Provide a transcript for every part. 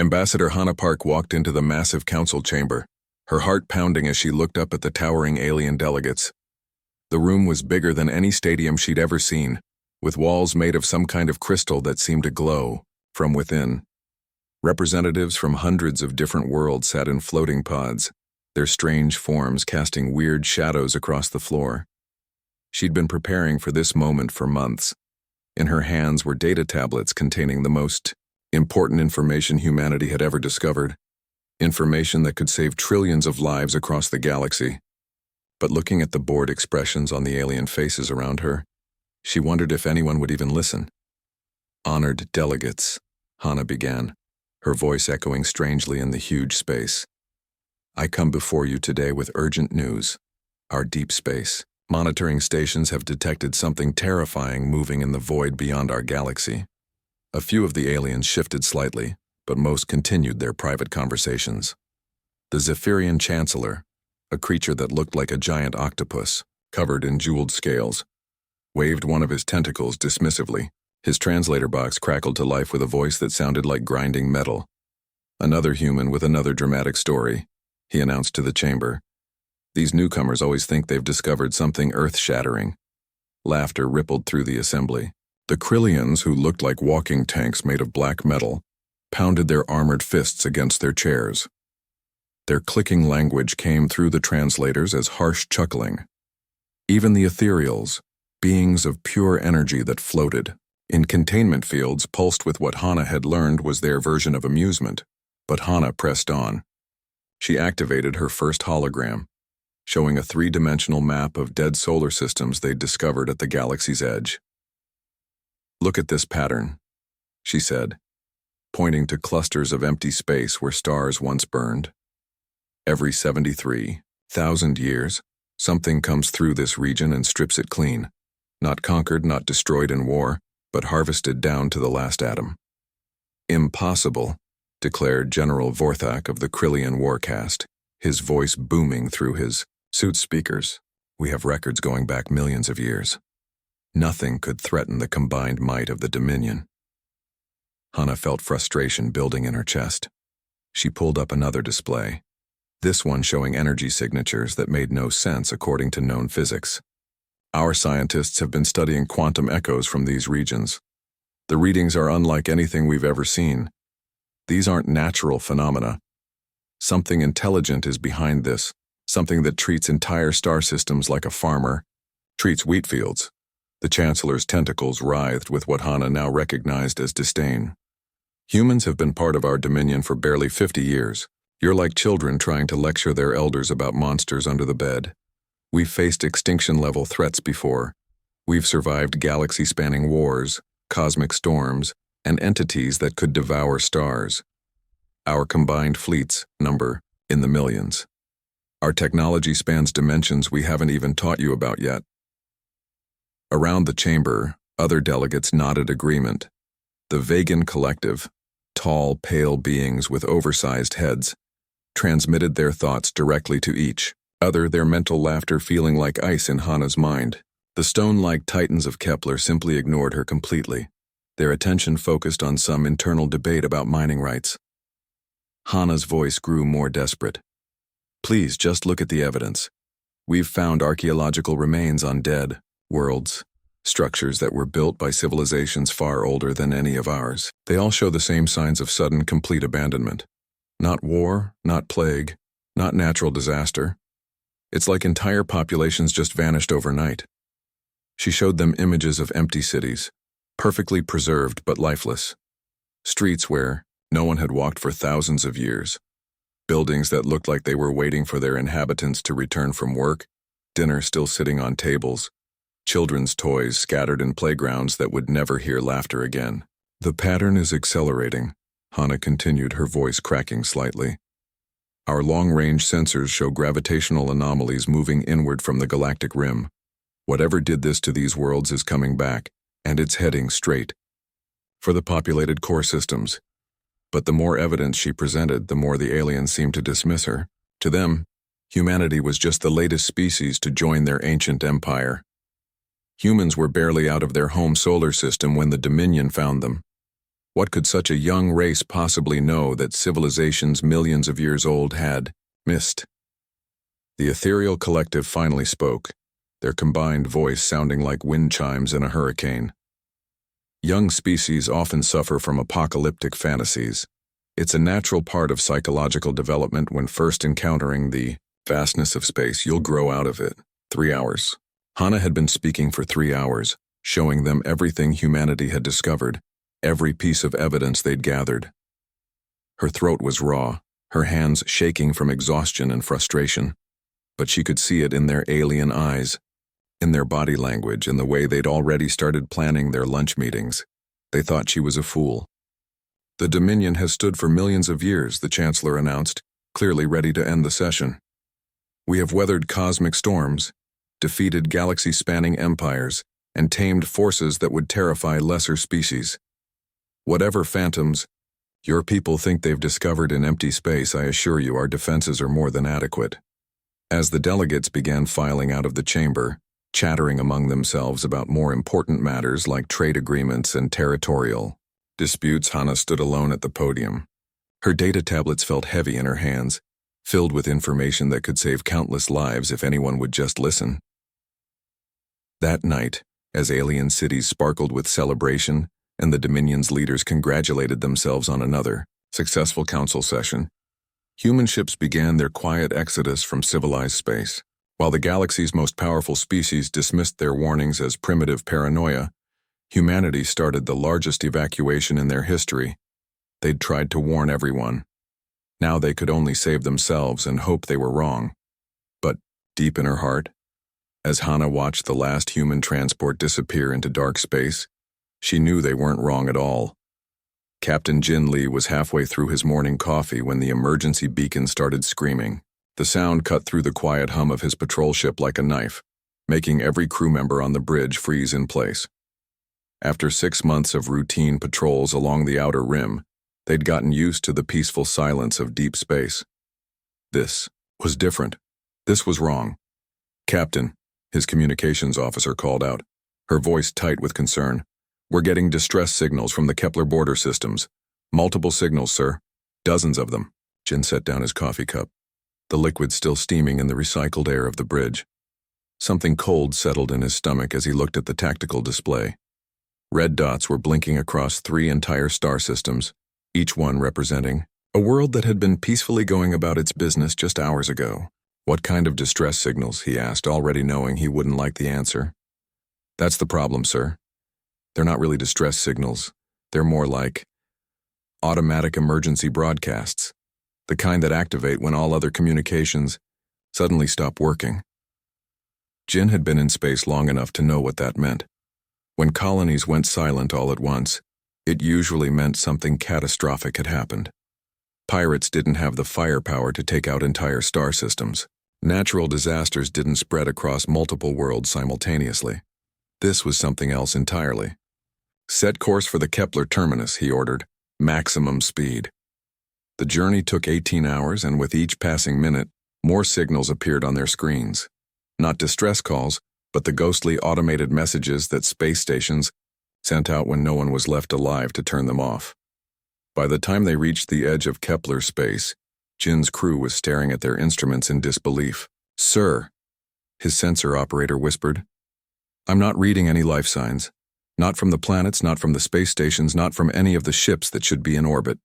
Ambassador Hannah Park walked into the massive council chamber, her heart pounding as she looked up at the towering alien delegates. The room was bigger than any stadium she'd ever seen, with walls made of some kind of crystal that seemed to glow from within. Representatives from hundreds of different worlds sat in floating pods, their strange forms casting weird shadows across the floor. She'd been preparing for this moment for months. In her hands were data tablets containing the most important information humanity had ever discovered, information that could save trillions of lives across the galaxy. But looking at the bored expressions on the alien faces around her, she wondered if anyone would even listen. "Honored delegates," Hannah began, her voice echoing strangely in the huge space. "I come before you today with urgent news. Our deep space monitoring stations have detected something terrifying moving in the void beyond our galaxy." A few of the aliens shifted slightly, but most continued their private conversations. The Zephyrian Chancellor, a creature that looked like a giant octopus, covered in jeweled scales, waved one of his tentacles dismissively. His translator box crackled to life with a voice that sounded like grinding metal. "Another human with another dramatic story," he announced to the chamber. "These newcomers always think they've discovered something earth-shattering." Laughter rippled through the assembly. The Krillians, who looked like walking tanks made of black metal, pounded their armored fists against their chairs. Their clicking language came through the translators as harsh chuckling. Even the ethereals, beings of pure energy that floated in containment fields, pulsed with what Hannah had learned was their version of amusement. But Hannah pressed on. She activated her first hologram, showing a three-dimensional map of dead solar systems they'd discovered at the galaxy's edge. "Look at this pattern," she said, pointing to clusters of empty space where stars once burned. "Every 73,000 years, something comes through this region and strips it clean. Not conquered, not destroyed in war, but harvested down to the last atom." "Impossible," declared General Vorthak of the Krillian Warcast, his voice booming through his suit speakers. "We have records going back millions of years. Nothing could threaten the combined might of the Dominion." Hannah felt frustration building in her chest. She pulled up another display, this one showing energy signatures that made no sense according to known physics. "Our scientists have been studying quantum echoes from these regions. The readings are unlike anything we've ever seen. These aren't natural phenomena. Something intelligent is behind this, something that treats entire star systems like a farmer treats wheat fields." The Chancellor's tentacles writhed with what Hannah now recognized as disdain. "Humans have been part of our dominion for barely 50 years. You're like children trying to lecture their elders about monsters under the bed. We've faced extinction-level threats before. We've survived galaxy-spanning wars, cosmic storms, and entities that could devour stars. Our combined fleets number in the millions. Our technology spans dimensions we haven't even taught you about yet." Around the chamber, other delegates nodded agreement. The Vegan Collective, tall, pale beings with oversized heads, transmitted their thoughts directly to each other, their mental laughter feeling like ice in Hannah's mind. The stone-like titans of Kepler simply ignored her completely, their attention focused on some internal debate about mining rights. Hannah's voice grew more desperate. "Please, just look at the evidence. We've found archaeological remains on dead worlds, structures that were built by civilizations far older than any of ours. They all show the same signs of sudden, complete abandonment. Not war, not plague, not natural disaster. It's like entire populations just vanished overnight." She showed them images of empty cities, perfectly preserved but lifeless. Streets where no one had walked for thousands of years. Buildings that looked like they were waiting for their inhabitants to return from work, dinner still sitting on tables, children's toys scattered in playgrounds that would never hear laughter again. "The pattern is accelerating," Hannah continued, her voice cracking slightly. "Our long-range sensors show gravitational anomalies moving inward from the galactic rim. Whatever did this to these worlds is coming back, and it's heading straight for the populated core systems." But the more evidence she presented, the more the aliens seemed to dismiss her. To them, humanity was just the latest species to join their ancient empire. Humans were barely out of their home solar system when the Dominion found them. What could such a young race possibly know that civilizations millions of years old had missed? The ethereal collective finally spoke, their combined voice sounding like wind chimes in a hurricane. Young species often suffer from apocalyptic fantasies. It's a natural part of psychological development. When first encountering the vastness of space, you'll grow out of it. 3 hours. Hana had been speaking for 3 hours, showing them everything humanity had discovered, every piece of evidence they'd gathered. Her throat was raw, her hands shaking from exhaustion and frustration, but she could see it in their alien eyes, in their body language, in the way they'd already started planning their lunch meetings. They thought she was a fool. "The Dominion has stood for millions of years," the Chancellor announced, clearly ready to end the session. "We have weathered cosmic storms, defeated galaxy-spanning empires, and tamed forces that would terrify lesser species. Whatever phantoms your people think they've discovered in empty space, I assure you our defenses are more than adequate." As the delegates began filing out of the chamber, chattering among themselves about more important matters like trade agreements and territorial disputes, Hana stood alone at the podium. Her data tablets felt heavy in her hands, filled with information that could save countless lives if anyone would just listen. That night, as alien cities sparkled with celebration and the Dominion's leaders congratulated themselves on another successful council session, human ships began their quiet exodus from civilized space. While the galaxy's most powerful species dismissed their warnings as primitive paranoia, humanity started the largest evacuation in their history. They'd tried to warn everyone. Now they could only save themselves and hope they were wrong. But deep in her heart, as Hana watched the last human transport disappear into dark space, she knew they weren't wrong at all. Captain Jin Lee was halfway through his morning coffee when the emergency beacon started screaming. The sound cut through the quiet hum of his patrol ship like a knife, making every crew member on the bridge freeze in place. After 6 months of routine patrols along the outer rim, they'd gotten used to the peaceful silence of deep space. This was different. This was wrong. "Captain," his communications officer called out, her voice tight with concern. "We're getting distress signals from the Kepler border systems. Multiple signals, sir. Dozens of them." Jin set down his coffee cup, the liquid still steaming in the recycled air of the bridge. Something cold settled in his stomach as he looked at the tactical display. Red dots were blinking across 3 entire star systems, each one representing a world that had been peacefully going about its business just hours ago. "What kind of distress signals?" he asked, already knowing he wouldn't like the answer. "That's the problem, sir. They're not really distress signals. They're more like automatic emergency broadcasts, the kind that activate when all other communications suddenly stop working." Jin had been in space long enough to know what that meant. When colonies went silent all at once, it usually meant something catastrophic had happened. Pirates didn't have the firepower to take out entire star systems. Natural disasters didn't spread across multiple worlds simultaneously. This was something else entirely. "Set course for the Kepler terminus," he ordered. "Maximum speed." The journey took 18 hours, and with each passing minute, more signals appeared on their screens. Not distress calls, but the ghostly automated messages that space stations sent out when no one was left alive to turn them off. By the time they reached the edge of Kepler space, Jin's crew was staring at their instruments in disbelief. "Sir," his sensor operator whispered, "I'm not reading any life signs. Not from the planets, not from the space stations, not from any of the ships that should be in orbit."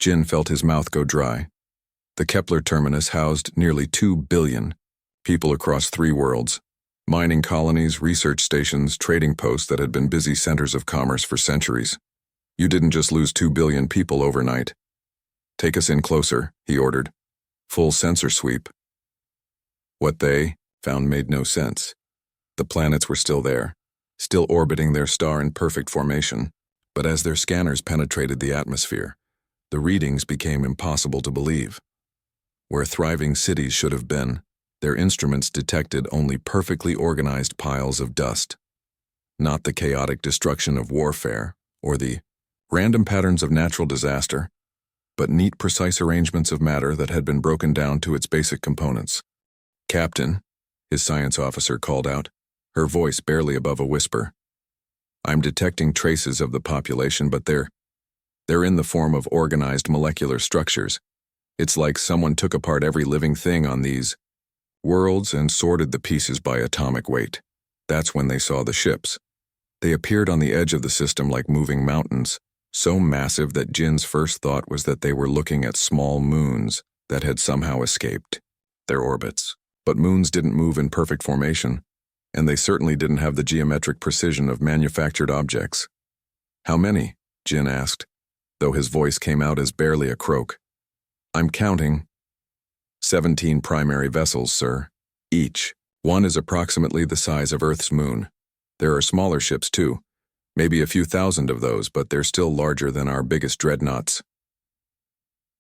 Jin felt his mouth go dry. The Kepler terminus housed nearly 2 billion people across 3 worlds, mining colonies, research stations, trading posts that had been busy centers of commerce for centuries. "You didn't just lose 2 billion people overnight. Take us in closer," he ordered. Full sensor sweep. What they found made no sense. The planets were still there, still orbiting their star in perfect formation, but as their scanners penetrated the atmosphere, the readings became impossible to believe. Where thriving cities should have been, their instruments detected only perfectly organized piles of dust. Not the chaotic destruction of warfare or the random patterns of natural disaster, but neat, precise arrangements of matter that had been broken down to its basic components. "Captain," his science officer called out, her voice barely above a whisper. "I'm detecting traces of the population, but they're They're in the form of organized molecular structures. It's like someone took apart every living thing on these worlds and sorted the pieces by atomic weight. That's when they saw the ships. They appeared on the edge of the system like moving mountains, so massive that Jin's first thought was that they were looking at small moons that had somehow escaped their orbits. But moons didn't move in perfect formation, and they certainly didn't have the geometric precision of manufactured objects. "How many?" Jin asked, though his voice came out as barely a croak. "I'm counting. 17 primary vessels, sir. Each. One is approximately the size of Earth's moon. There are smaller ships too, maybe a few thousand of those, but they're still larger than our biggest dreadnoughts."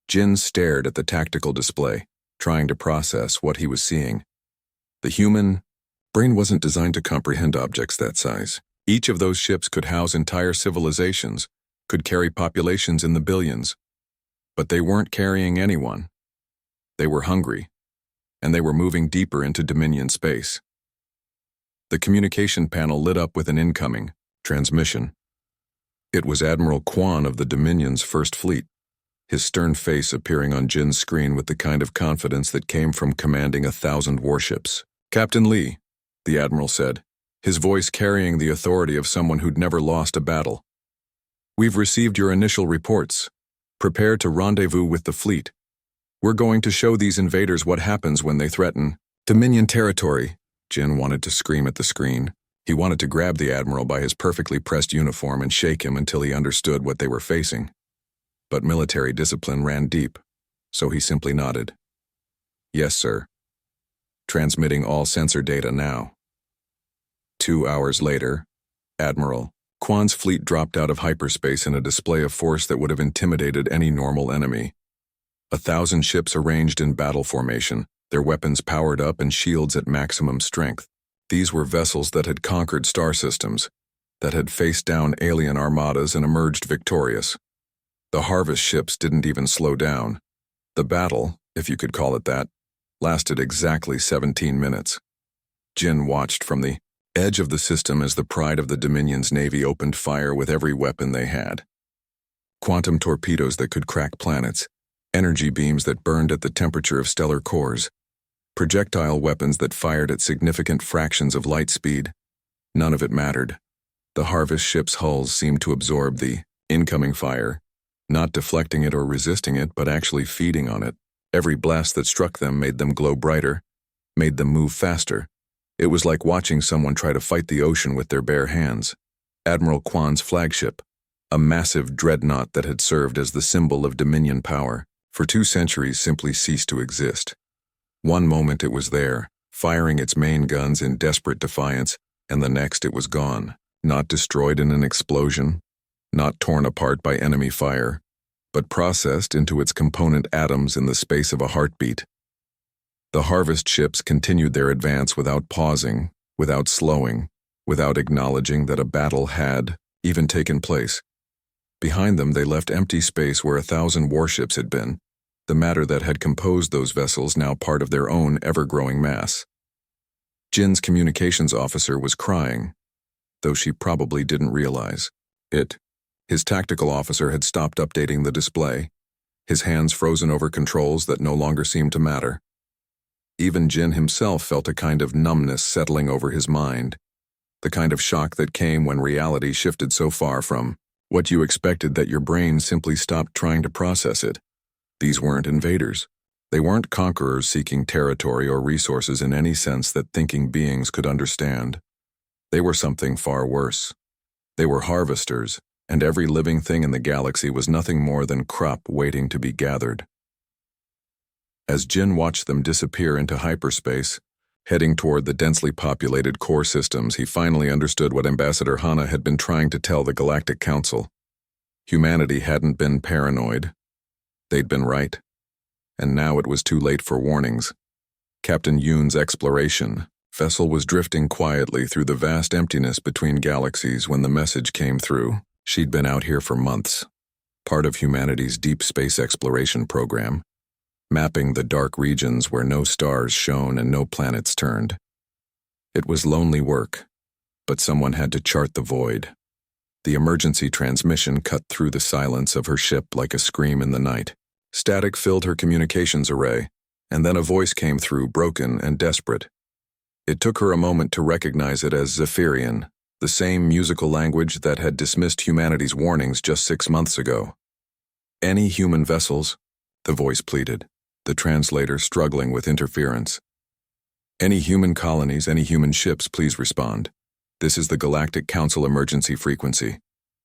Jin stared at the tactical display, trying to process what he was seeing. The human brain wasn't designed to comprehend objects that size. Each of those ships could house entire civilizations, could carry populations in the billions. But they weren't carrying anyone. They were hungry, and they were moving deeper into Dominion space. The communication panel lit up with an incoming transmission. It was Admiral Quan of the Dominion's First Fleet, his stern face appearing on Jin's screen with the kind of confidence that came from commanding 1,000 warships. "Captain Lee," the Admiral said, his voice carrying the authority of someone who'd never lost a battle. "We've received your initial reports. Prepare to rendezvous with the fleet. We're going to show these invaders what happens when they threaten Dominion territory." Jin wanted to scream at the screen. He wanted to grab the Admiral by his perfectly pressed uniform and shake him until he understood what they were facing. But military discipline ran deep, so he simply nodded. "Yes, sir. Transmitting all sensor data now." 2 hours later, Admiral Quan's fleet dropped out of hyperspace in a display of force that would have intimidated any normal enemy. 1,000 ships arranged in battle formation, their weapons powered up and shields at maximum strength. These were vessels that had conquered star systems, that had faced down alien armadas and emerged victorious. The harvest ships didn't even slow down. The battle, if you could call it that, lasted exactly 17 minutes. Jin watched from the edge of the system as the pride of the Dominion's navy opened fire with every weapon they had. Quantum torpedoes that could crack planets, energy beams that burned at the temperature of stellar cores, projectile weapons that fired at significant fractions of light speed. None of it mattered. The harvest ships' hulls seemed to absorb the incoming fire, not deflecting it or resisting it, but actually feeding on it. Every blast that struck them made them glow brighter, made them move faster. It was like watching someone try to fight the ocean with their bare hands. Admiral Quan's flagship, a massive dreadnought that had served as the symbol of Dominion power, for 2 centuries simply ceased to exist. One moment it was there, firing its main guns in desperate defiance, and the next it was gone, not destroyed in an explosion, not torn apart by enemy fire, but processed into its component atoms in the space of a heartbeat. The harvest ships continued their advance without pausing, without slowing, without acknowledging that a battle had even taken place. Behind them they left empty space where 1,000 warships had been, the matter that had composed those vessels now part of their own ever-growing mass. Jin's communications officer was crying, though she probably didn't realize it. His tactical officer had stopped updating the display, his hands frozen over controls that no longer seemed to matter. Even Jin himself felt a kind of numbness settling over his mind, the kind of shock that came when reality shifted so far from what you expected that your brain simply stopped trying to process it. These weren't invaders. They weren't conquerors seeking territory or resources in any sense that thinking beings could understand. They were something far worse. They were harvesters, and every living thing in the galaxy was nothing more than crop waiting to be gathered. As Jin watched them disappear into hyperspace, heading toward the densely populated core systems, he finally understood what Ambassador Hana had been trying to tell the Galactic Council. Humanity hadn't been paranoid. They'd been right. And now it was too late for warnings. Captain Yoon's exploration vessel was drifting quietly through the vast emptiness between galaxies when the message came through. She'd been out here for months, part of humanity's deep space exploration program, mapping the dark regions where no stars shone and no planets turned. It was lonely work, but someone had to chart the void. The emergency transmission cut through the silence of her ship like a scream in the night. Static filled her communications array, and then a voice came through, broken and desperate. It took her a moment to recognize it as Zephyrian, the same musical language that had dismissed humanity's warnings just 6 months ago. "Any human vessels?" the voice pleaded, the translator struggling with interference. "Any human colonies, any human ships, please respond. This is the Galactic Council emergency frequency.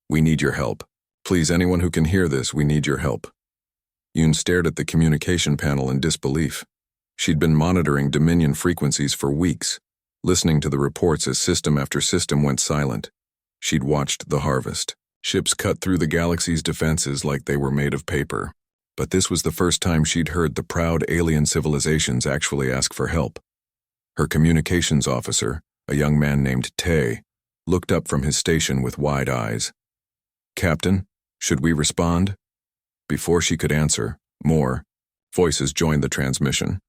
We need your help. Please, anyone who can hear this, we need your help." Yoon stared at the communication panel in disbelief. She'd been monitoring Dominion frequencies for weeks, listening to the reports as system after system went silent. She'd watched the harvest. Ships cut through the galaxy's defenses like they were made of paper. But this was the first time she'd heard the proud alien civilizations actually ask for help. Her communications officer, a young man named Tae, looked up from his station with wide eyes. "Captain, should we respond?" Before she could answer, more voices joined the transmission.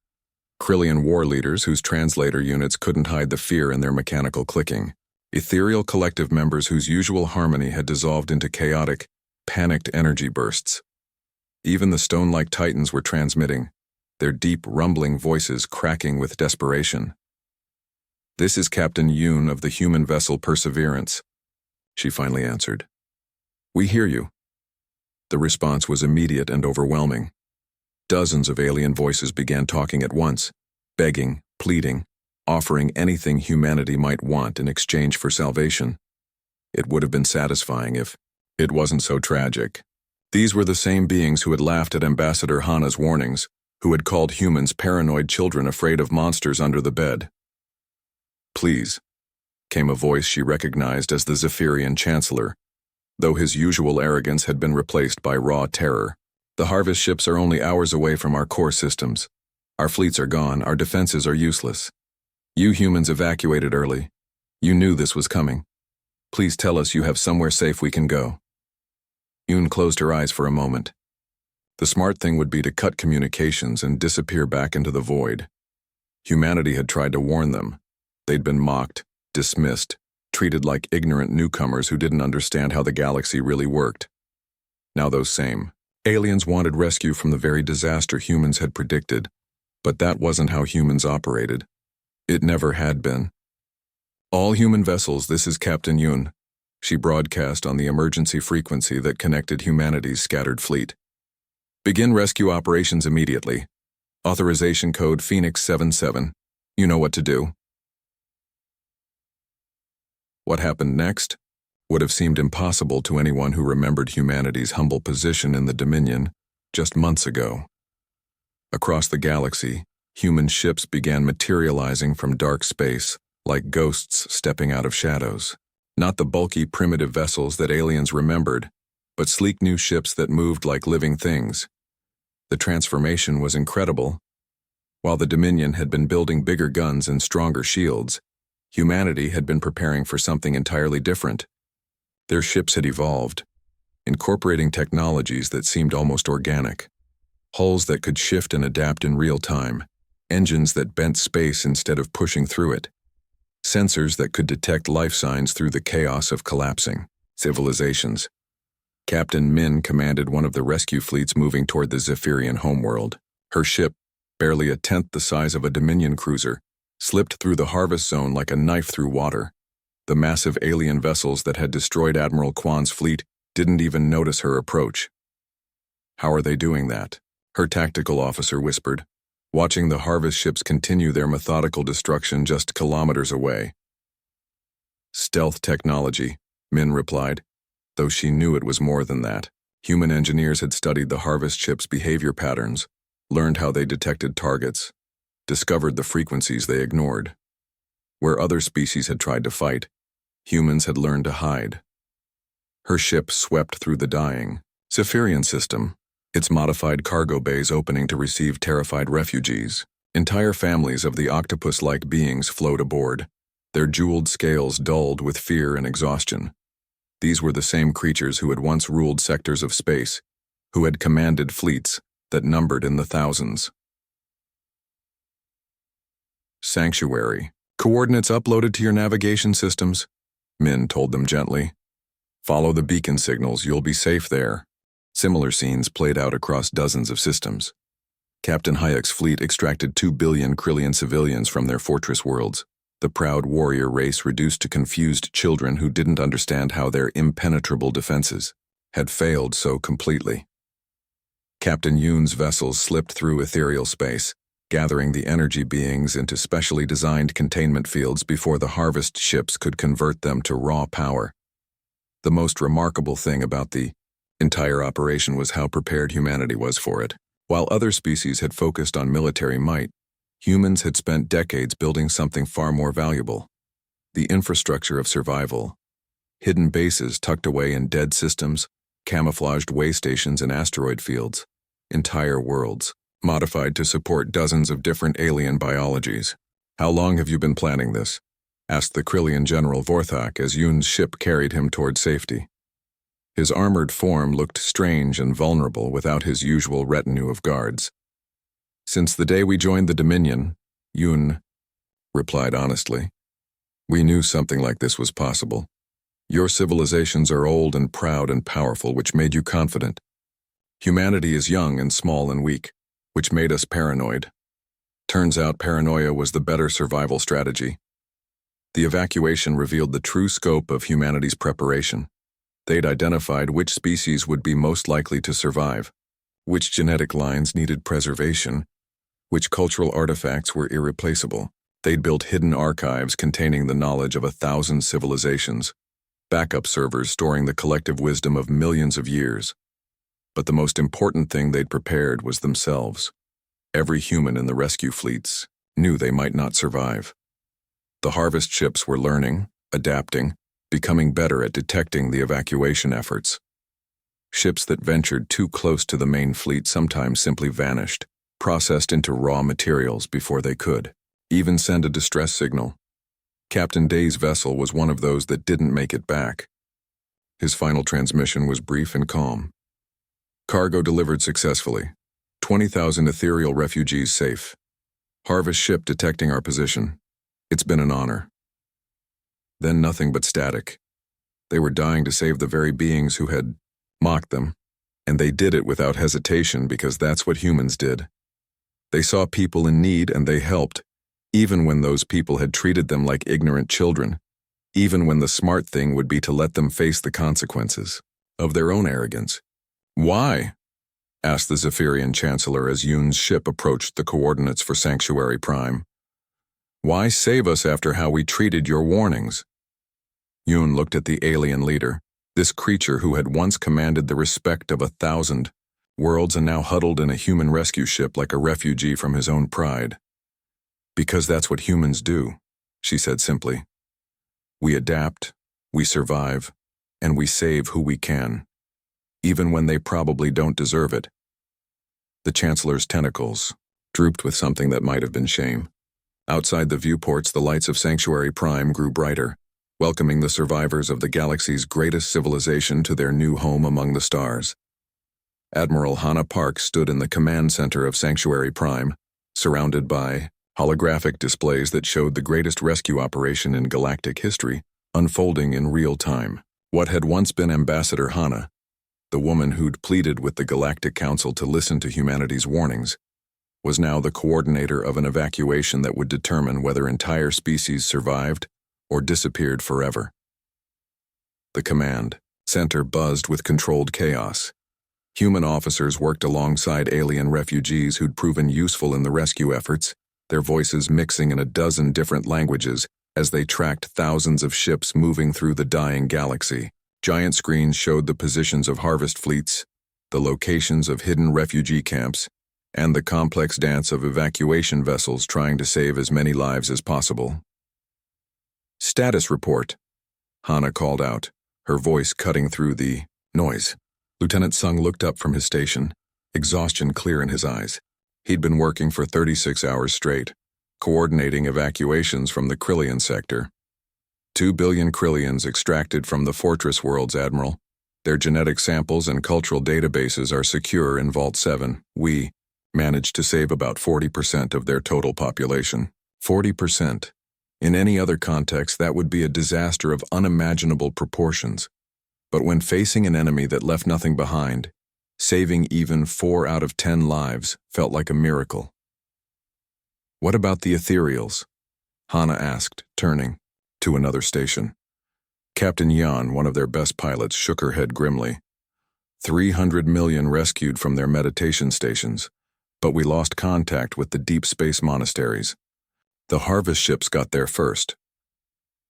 Krillian war leaders whose translator units couldn't hide the fear in their mechanical clicking. Ethereal collective members whose usual harmony had dissolved into chaotic, panicked energy bursts. Even the stone-like titans were transmitting, their deep, rumbling voices cracking with desperation. "This is Captain Yoon of the human vessel Perseverance," she finally answered. "We hear you." The response was immediate and overwhelming. Dozens of alien voices began talking at once, begging, pleading, offering anything humanity might want in exchange for salvation. It would have been satisfying if it wasn't so tragic. These were the same beings who had laughed at Ambassador Hana's warnings, who had called humans paranoid children afraid of monsters under the bed. "Please," came a voice she recognized as the Zephyrian Chancellor, though his usual arrogance had been replaced by raw terror. "The harvest ships are only hours away from our core systems. Our fleets are gone, our defenses are useless. You humans evacuated early. You knew this was coming. Please tell us you have somewhere safe we can go." Yoon closed her eyes for a moment. The smart thing would be to cut communications and disappear back into the void. Humanity had tried to warn them. They'd been mocked, dismissed, treated like ignorant newcomers who didn't understand how the galaxy really worked. Now those same aliens wanted rescue from the very disaster humans had predicted, but that wasn't how humans operated. It never had been. "All human vessels, this is Captain Yoon," she broadcast on the emergency frequency that connected humanity's scattered fleet. "Begin rescue operations immediately. Authorization code Phoenix 77. You know what to do." What happened next would have seemed impossible to anyone who remembered humanity's humble position in the Dominion just months ago. Across the galaxy, human ships began materializing from dark space, like ghosts stepping out of shadows. Not the bulky, primitive vessels that aliens remembered, but sleek new ships that moved like living things. The transformation was incredible. While the Dominion had been building bigger guns and stronger shields, humanity had been preparing for something entirely different. Their ships had evolved, incorporating technologies that seemed almost organic. Hulls that could shift and adapt in real time, engines that bent space instead of pushing through it, sensors that could detect life signs through the chaos of collapsing civilizations. Captain Min commanded one of the rescue fleets moving toward the Zephyrian homeworld. Her ship, barely a tenth the size of a Dominion cruiser, slipped through the harvest zone like a knife through water. The massive alien vessels that had destroyed Admiral Kwan's fleet didn't even notice her approach. "How are they doing that?" her tactical officer whispered, watching the harvest ships continue their methodical destruction just kilometers away. "Stealth technology," Min replied, though she knew it was more than that. Human engineers had studied the harvest ships' behavior patterns, learned how they detected targets, discovered the frequencies they ignored. Where other species had tried to fight, humans had learned to hide. Her ship swept through the dying Zephyrian system, its modified cargo bays opening to receive terrified refugees. Entire families of the octopus-like beings flowed aboard, their jeweled scales dulled with fear and exhaustion. These were the same creatures who had once ruled sectors of space, who had commanded fleets that numbered in the thousands. "Sanctuary. Coordinates uploaded to your navigation systems," Min told them gently. Follow the beacon signals, you'll be safe there. Similar scenes played out across dozens of systems. Captain Hayek's fleet extracted 2 billion Krillian civilians from their fortress worlds. The proud warrior race reduced to confused children who didn't understand how their impenetrable defenses had failed so completely. Captain Yoon's vessels slipped through ethereal space, gathering the energy beings into specially designed containment fields before the harvest ships could convert them to raw power. The most remarkable thing about the entire operation was how prepared humanity was for it. While other species had focused on military might, humans had spent decades building something far more valuable: the infrastructure of survival. Hidden bases tucked away in dead systems, camouflaged way stations in asteroid fields, entire worlds, modified to support dozens of different alien biologies. "How long have you been planning this?" asked the Krillian General Vorthak as Yoon's ship carried him toward safety. His armored form looked strange and vulnerable without his usual retinue of guards. "Since the day we joined the Dominion," Yoon replied honestly. "We knew something like this was possible. Your civilizations are old and proud and powerful, which made you confident. Humanity is young and small and weak, which made us paranoid. Turns out paranoia was the better survival strategy. The evacuation revealed the true scope of humanity's preparation. They'd identified which species would be most likely to survive, which genetic lines needed preservation, which cultural artifacts were irreplaceable. They'd built hidden archives containing the knowledge of 1,000 civilizations, backup servers storing the collective wisdom of millions of years. But the most important thing they'd prepared was themselves. Every human in the rescue fleets knew they might not survive. The harvest ships were learning, adapting, becoming better at detecting the evacuation efforts. Ships that ventured too close to the main fleet sometimes simply vanished, processed into raw materials before they could even send a distress signal. Captain Day's vessel was one of those that didn't make it back. His final transmission was brief and calm. "Cargo delivered successfully. 20,000 ethereal refugees safe. Harvest ship detecting our position. It's been an honor." Then nothing but static. They were dying to save the very beings who had mocked them, and they did it without hesitation because that's what humans did. They saw people in need and they helped, even when those people had treated them like ignorant children, even when the smart thing would be to let them face the consequences of their own arrogance. "Why?" asked the Zephyrian Chancellor as Yoon's ship approached the coordinates for Sanctuary Prime. "Why save us after how we treated your warnings?" Yoon looked at the alien leader, this creature who had once commanded the respect of 1,000 worlds and now huddled in a human rescue ship like a refugee from his own pride. "Because that's what humans do," she said simply. "We adapt, we survive, and we save who we can, even when they probably don't deserve it." The Chancellor's tentacles drooped with something that might have been shame. Outside the viewports, the lights of Sanctuary Prime grew brighter, welcoming the survivors of the galaxy's greatest civilization to their new home among the stars. Admiral Hannah Park stood in the command center of Sanctuary Prime, surrounded by holographic displays that showed the greatest rescue operation in galactic history unfolding in real time. What had once been Ambassador Hannah, the woman who'd pleaded with the Galactic Council to listen to humanity's warnings, was now the coordinator of an evacuation that would determine whether entire species survived or disappeared forever. The command center buzzed with controlled chaos. Human officers worked alongside alien refugees who'd proven useful in the rescue efforts, their voices mixing in a dozen different languages as they tracked thousands of ships moving through the dying galaxy. Giant screens showed the positions of harvest fleets, the locations of hidden refugee camps, and the complex dance of evacuation vessels trying to save as many lives as possible. "Status report," Hannah called out, her voice cutting through the noise. Lieutenant Sung looked up from his station, exhaustion clear in his eyes. He'd been working for 36 hours straight, coordinating evacuations from the Krillian sector. 2 billion Krillians extracted from the fortress worlds, Admiral. Their genetic samples and cultural databases are secure in Vault 7. We managed to save about 40% of their total population. 40%. In any other context, that would be a disaster of unimaginable proportions. But when facing an enemy that left nothing behind, saving even 4 out of 10 lives felt like a miracle. "What about the ethereals?" Hana asked, turning to another station. Captain Yan, one of their best pilots, shook her head grimly. 300 million rescued from their meditation stations, but we lost contact with the deep space monasteries. The harvest ships got there first.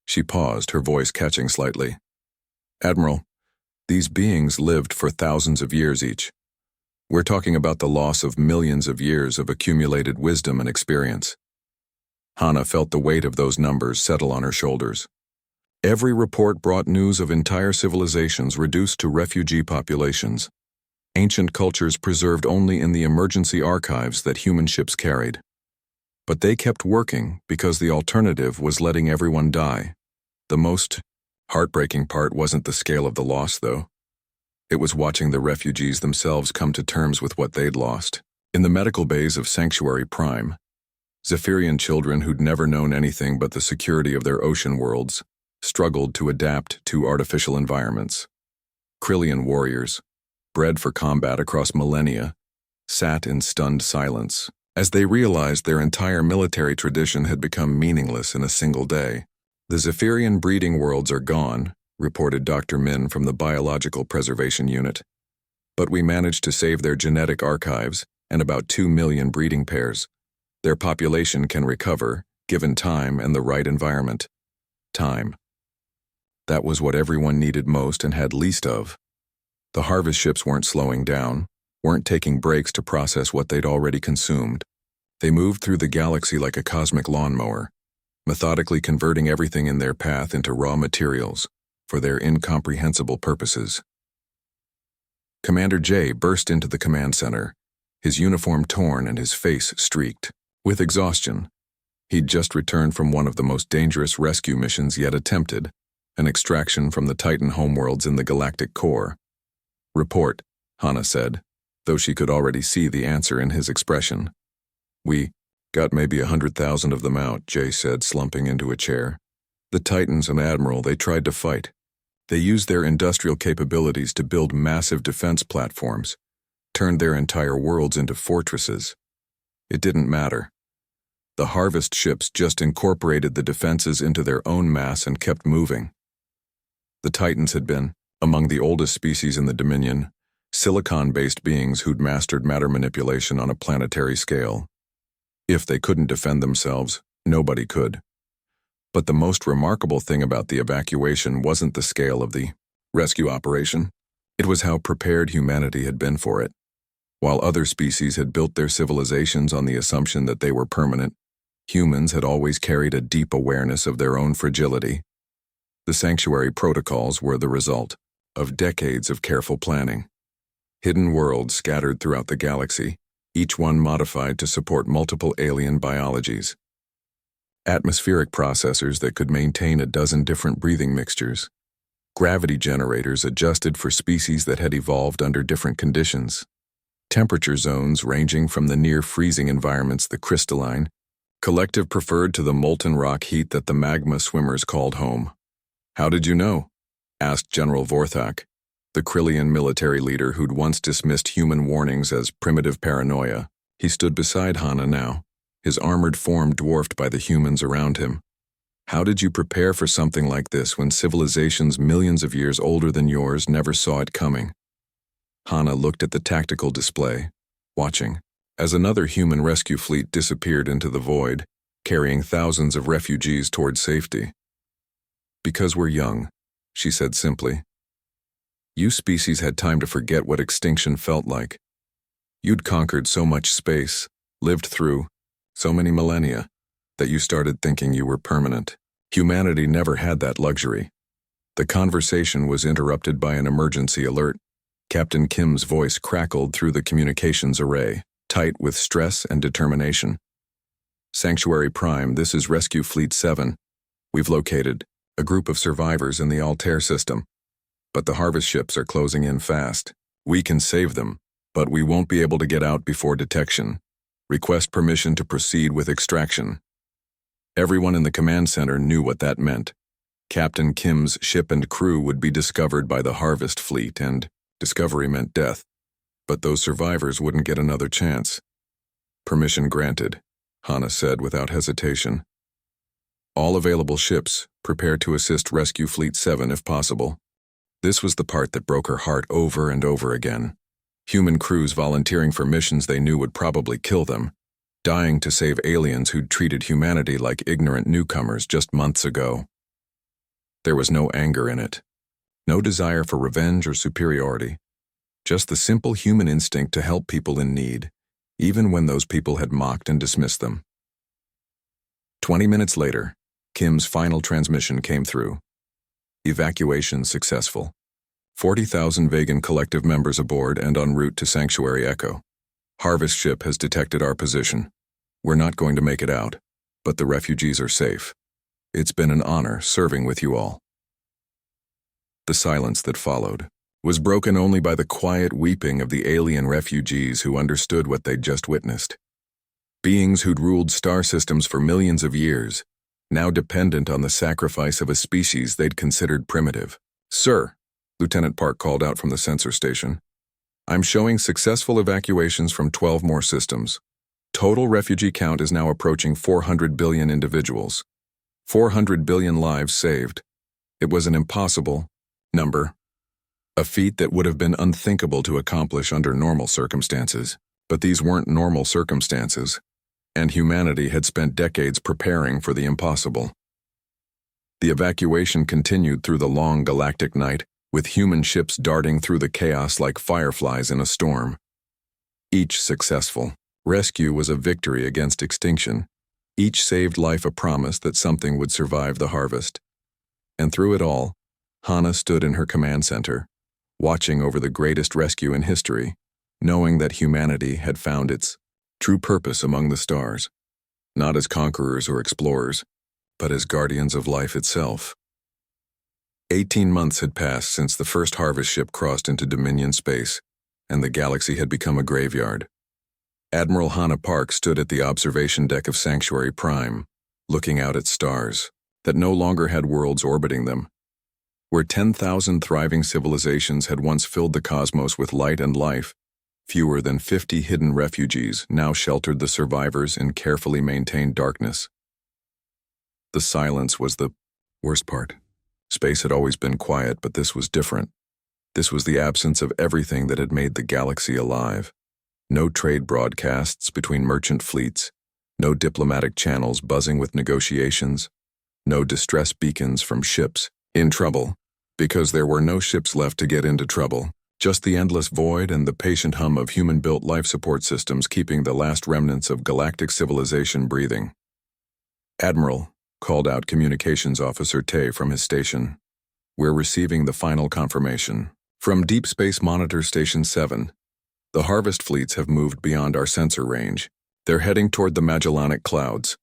She paused, her voice catching slightly. "Admiral, these beings lived for thousands of years each. We're talking about the loss of millions of years of accumulated wisdom and experience." Hana felt the weight of those numbers settle on her shoulders. Every report brought news of entire civilizations reduced to refugee populations, ancient cultures preserved only in the emergency archives that human ships carried. But they kept working because the alternative was letting everyone die. The most heartbreaking part wasn't the scale of the loss, though. It was watching the refugees themselves come to terms with what they'd lost. In the medical bays of Sanctuary Prime, Zephyrian children who'd never known anything but the security of their ocean worlds struggled to adapt to artificial environments. Krillian warriors, bred for combat across millennia, sat in stunned silence as they realized their entire military tradition had become meaningless in a single day. "The Zephyrian breeding worlds are gone," reported Dr. Min from the Biological Preservation Unit. "But we managed to save their genetic archives and about 2 million breeding pairs. Their population can recover, given time and the right environment." Time. That was what everyone needed most and had least of. The harvest ships weren't slowing down, weren't taking breaks to process what they'd already consumed. They moved through the galaxy like a cosmic lawnmower, methodically converting everything in their path into raw materials for their incomprehensible purposes. Commander J burst into the command center, his uniform torn and his face streaked with exhaustion. He'd just returned from one of the most dangerous rescue missions yet attempted, an extraction from the Titan homeworlds in the galactic core. "Report," Hana said, though she could already see the answer in his expression. "We got maybe 100,000 of them out," Jay said, slumping into a chair. "The Titans and Admiral, they tried to fight. They used their industrial capabilities to build massive defense platforms, turned their entire worlds into fortresses. It didn't matter. The harvest ships just incorporated the defenses into their own mass and kept moving. The Titans had been among the oldest species in the Dominion, silicon-based beings who'd mastered matter manipulation on a planetary scale. If they couldn't defend themselves, nobody could. But the most remarkable thing about the evacuation wasn't the scale of the rescue operation. It was how prepared humanity had been for it. While other species had built their civilizations on the assumption that they were permanent, humans had always carried a deep awareness of their own fragility. The sanctuary protocols were the result of decades of careful planning. Hidden worlds scattered throughout the galaxy, each one modified to support multiple alien biologies. Atmospheric processors that could maintain a dozen different breathing mixtures. Gravity generators adjusted for species that had evolved under different conditions. Temperature zones ranging from the near-freezing environments, the crystalline, collective preferred to the molten rock heat that the magma swimmers called home. "How did you know?" asked General Vorthak, the Krillian military leader who'd once dismissed human warnings as primitive paranoia. He stood beside Hana now, his armored form dwarfed by the humans around him. "How did you prepare for something like this when civilizations millions of years older than yours never saw it coming?" Hana looked at the tactical display, watching, as another human rescue fleet disappeared into the void, carrying thousands of refugees toward safety. "Because we're young," she said simply. "You species had time to forget what extinction felt like. You'd conquered so much space, lived through so many millennia, that you started thinking you were permanent. Humanity never had that luxury." The conversation was interrupted by an emergency alert. Captain Kim's voice crackled through the communications array, tight with stress and determination. "Sanctuary Prime, this is Rescue Fleet 7. We've located a group of survivors in the Altair system, but the harvest ships are closing in fast. We can save them, but we won't be able to get out before detection. Request permission to proceed with extraction." Everyone in the command center knew what that meant. Captain Kim's ship and crew would be discovered by the Harvest Fleet, and discovery meant death. But those survivors wouldn't get another chance. Permission granted, Hana said without hesitation. All available ships, prepare to assist Rescue Fleet 7 if possible. This was the part that broke her heart over and over again. Human crews volunteering for missions they knew would probably kill them, dying to save aliens who'd treated humanity like ignorant newcomers just months ago. There was no anger in it, no desire for revenge or superiority, just the simple human instinct to help people in need, even when those people had mocked and dismissed them. 20 minutes later, Kim's final transmission came through. Evacuation successful. 40,000 Vegan collective members aboard and en route to Sanctuary Echo. Harvest ship has detected our position. We're not going to make it out, but the refugees are safe. It's been an honor serving with you all. The silence that followed was broken only by the quiet weeping of the alien refugees who understood what they'd just witnessed. Beings who'd ruled star systems for millions of years, now dependent on the sacrifice of a species they'd considered primitive. "Sir," Lieutenant Park called out from the sensor station, "I'm showing successful evacuations from 12 more systems. Total refugee count is now approaching 400 billion individuals. 400 billion lives saved. It was an impossible number. A feat that would have been unthinkable to accomplish under normal circumstances. But these weren't normal circumstances, and humanity had spent decades preparing for the impossible." The evacuation continued through the long galactic night, with human ships darting through the chaos like fireflies in a storm. Each successful. Rescue was a victory against extinction. Each saved life a promise that something would survive the harvest. And through it all, Hana stood in her command center, watching over the greatest rescue in history, knowing that humanity had found its true purpose among the stars, not as conquerors or explorers, but as guardians of life itself. 18 months had passed since the first harvest ship crossed into Dominion space, and the galaxy had become a graveyard. Admiral Hana Park stood at the observation deck of Sanctuary Prime, looking out at stars that no longer had worlds orbiting them. Where 10,000 thriving civilizations had once filled the cosmos with light and life, fewer than 50 hidden refugees now sheltered the survivors in carefully maintained darkness. The silence was the worst part. Space had always been quiet, but this was different. This was the absence of everything that had made the galaxy alive. No trade broadcasts between merchant fleets, no diplomatic channels buzzing with negotiations, no distress beacons from ships in trouble, because there were no ships left to get into trouble, just the endless void and the patient hum of human-built life support systems keeping the last remnants of galactic civilization breathing. "Admiral," called out Communications Officer Tay from his station, "we're receiving the final confirmation. From Deep Space Monitor Station 7, the harvest fleets have moved beyond our sensor range. They're heading toward the Magellanic Clouds."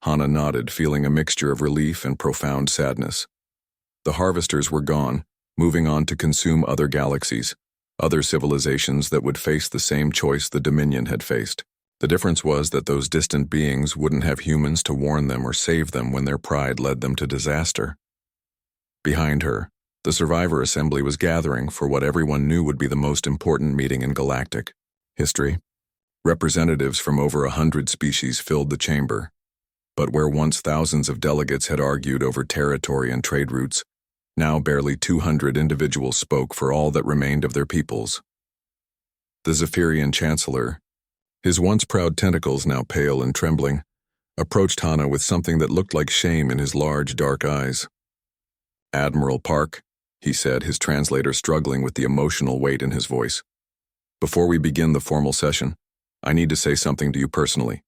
Hana nodded, feeling a mixture of relief and profound sadness. The harvesters were gone, moving on to consume other galaxies, other civilizations that would face the same choice the Dominion had faced. The difference was that those distant beings wouldn't have humans to warn them or save them when their pride led them to disaster. Behind her, the Survivor Assembly was gathering for what everyone knew would be the most important meeting in galactic history. Representatives from over 100 species filled the chamber, but where once thousands of delegates had argued over territory and trade routes, now barely 200 individuals spoke for all that remained of their peoples. The Zephyrian Chancellor, his once proud tentacles now pale and trembling, approached Hana with something that looked like shame in his large, dark eyes. "Admiral Park," he said, his translator struggling with the emotional weight in his voice, "before we begin the formal session, I need to say something to you personally."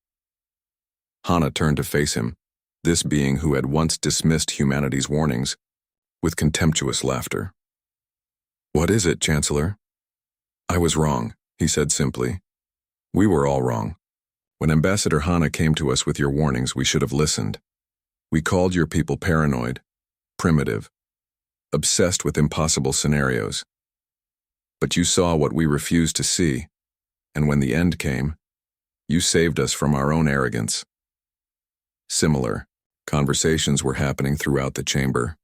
Hana turned to face him, this being who had once dismissed humanity's warnings, with contemptuous laughter. "What is it, Chancellor?" "I was wrong," he said simply. "We were all wrong. When Ambassador Hana came to us with your warnings, we should have listened. We called your people paranoid, primitive, obsessed with impossible scenarios. But you saw what we refused to see, and when the end came, you saved us from our own arrogance." Similar conversations were happening throughout the chamber.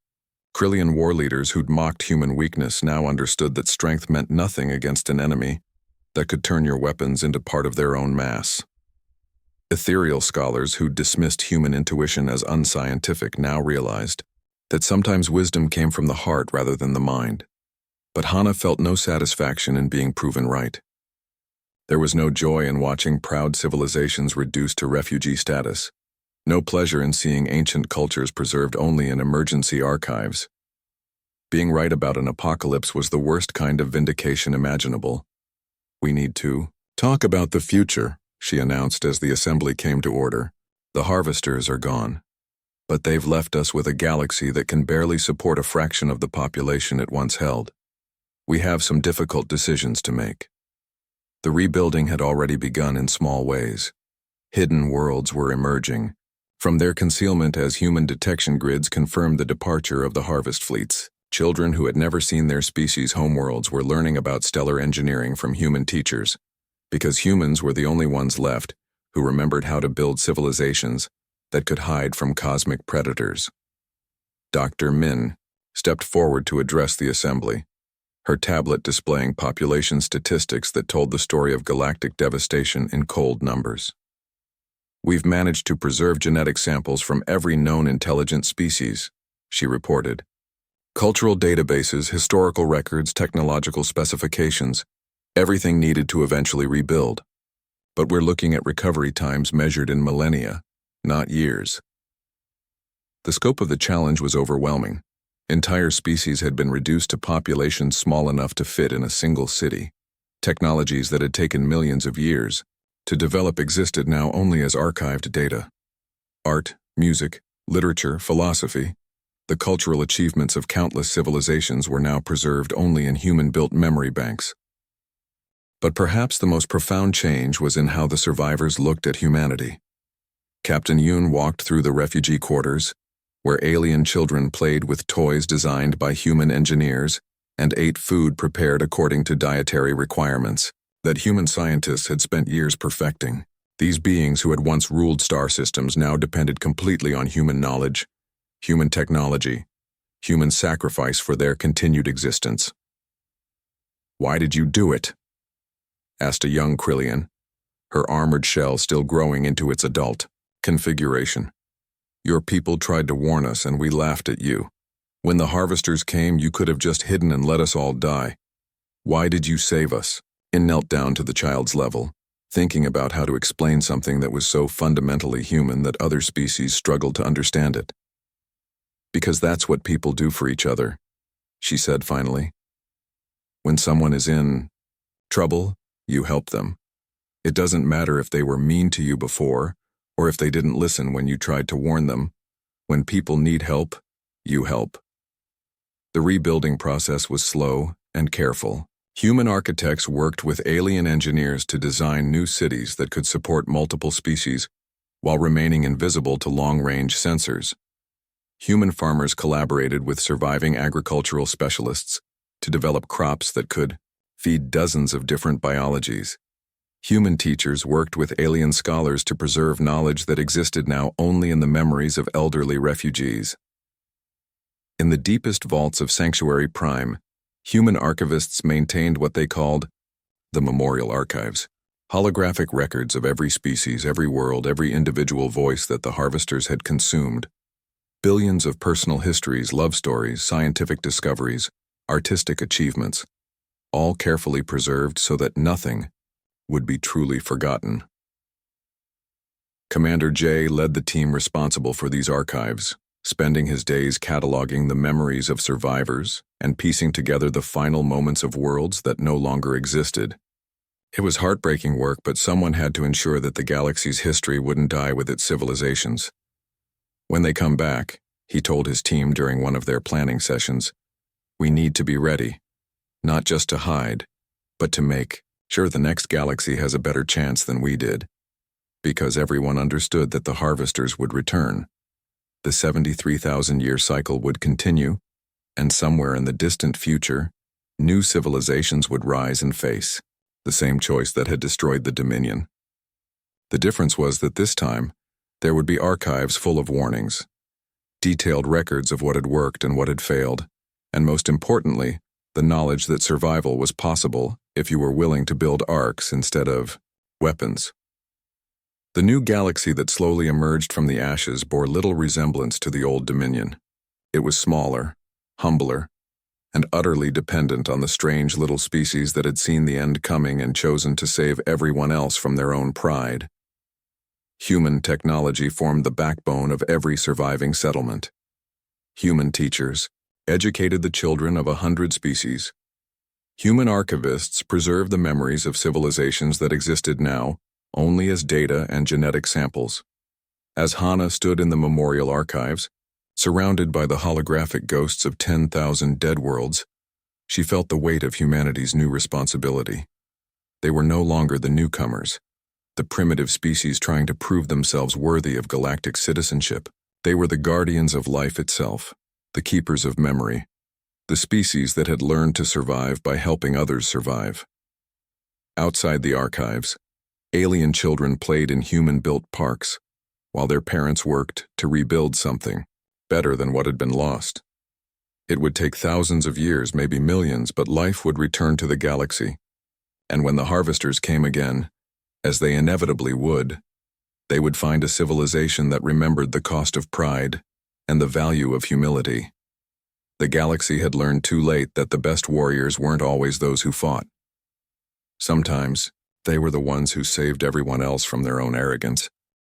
Krillian war leaders who'd mocked human weakness now understood that strength meant nothing against an enemy that could turn your weapons into part of their own mass. Ethereal scholars who'd dismissed human intuition as unscientific now realized that sometimes wisdom came from the heart rather than the mind. But Hana felt no satisfaction in being proven right. There was no joy in watching proud civilizations reduced to refugee status, no pleasure in seeing ancient cultures preserved only in emergency archives. Being right about an apocalypse was the worst kind of vindication imaginable. "We need to talk about the future," she announced as the assembly came to order. "The harvesters are gone, but they've left us with a galaxy that can barely support a fraction of the population it once held. We have some difficult decisions to make." The rebuilding had already begun in small ways. Hidden worlds were emerging. From their concealment as human detection grids confirmed the departure of the harvest fleets, children who had never seen their species' homeworlds were learning about stellar engineering from human teachers, because humans were the only ones left who remembered how to build civilizations that could hide from cosmic predators. Dr. Min stepped forward to address the assembly, her tablet displaying population statistics that told the story of galactic devastation in cold numbers. "We've managed to preserve genetic samples from every known intelligent species," she reported. "Cultural databases, historical records, technological specifications, everything needed to eventually rebuild. But we're looking at recovery times measured in millennia, not years." The scope of the challenge was overwhelming. Entire species had been reduced to populations small enough to fit in a single city. Technologies that had taken millions of years to develop existed now only as archived data. Art, music, literature, philosophy, the cultural achievements of countless civilizations were now preserved only in human-built memory banks. But perhaps the most profound change was in how the survivors looked at humanity. Captain Yoon walked through the refugee quarters, where alien children played with toys designed by human engineers and ate food prepared according to dietary requirements that human scientists had spent years perfecting. These beings who had once ruled star systems now depended completely on human knowledge, human technology, human sacrifice for their continued existence. "Why did you do it?" asked a young Krillian, her armored shell still growing into its adult configuration. "Your people tried to warn us and we laughed at you. When the harvesters came, you could have just hidden and let us all die. Why did you save us?" In knelt down to the child's level, thinking about how to explain something that was so fundamentally human that other species struggled to understand it. "Because that's what people do for each other," she said finally. "When someone is in trouble, you help them. It doesn't matter if they were mean to you before, or if they didn't listen when you tried to warn them. When people need help, you help." The rebuilding process was slow and careful. Human architects worked with alien engineers to design new cities that could support multiple species while remaining invisible to long-range sensors. Human farmers collaborated with surviving agricultural specialists to develop crops that could feed dozens of different biologies. Human teachers worked with alien scholars to preserve knowledge that existed now only in the memories of elderly refugees. In the deepest vaults of Sanctuary Prime, human archivists maintained what they called the Memorial Archives, holographic records of every species, every world, every individual voice that the harvesters had consumed. Billions of personal histories, love stories, scientific discoveries, artistic achievements, all carefully preserved so that nothing would be truly forgotten. Commander J led the team responsible for these archives, spending his days cataloging the memories of survivors and piecing together the final moments of worlds that no longer existed. It was heartbreaking work, but someone had to ensure that the galaxy's history wouldn't die with its civilizations. "When they come back," he told his team during one of their planning sessions, "we need to be ready, not just to hide, but to make sure the next galaxy has a better chance than we did." Because everyone understood that the harvesters would return. The 73,000-year cycle would continue, and somewhere in the distant future, new civilizations would rise and face the same choice that had destroyed the Dominion. The difference was that this time, there would be archives full of warnings. detailed records of what had worked and what had failed, and most importantly, the knowledge that survival was possible if you were willing to build arcs instead of weapons. The new galaxy that slowly emerged from the ashes bore little resemblance to the old Dominion. It was smaller, humbler, and utterly dependent on the strange little species that had seen the end coming and chosen to save everyone else from their own pride. Human technology formed the backbone of every surviving settlement. Human teachers educated the children of 100 species. Human archivists preserved the memories of civilizations that existed now only as data and genetic samples. As Hana stood in the memorial archives, surrounded by the holographic ghosts of 10,000 dead worlds, she felt the weight of humanity's new responsibility. They were no longer the newcomers, the primitive species trying to prove themselves worthy of galactic citizenship. They were the guardians of life itself, the keepers of memory, the species that had learned to survive by helping others survive. Outside the archives, alien children played in human-built parks, while their parents worked to rebuild something better than what had been lost. It would take thousands of years, maybe millions, but life would return to the galaxy. And when the harvesters came again, as they inevitably would, they would find a civilization that remembered the cost of pride and the value of humility. The galaxy had learned too late that the best warriors weren't always those who fought. Sometimes, they were the ones who saved everyone else from their own arrogance.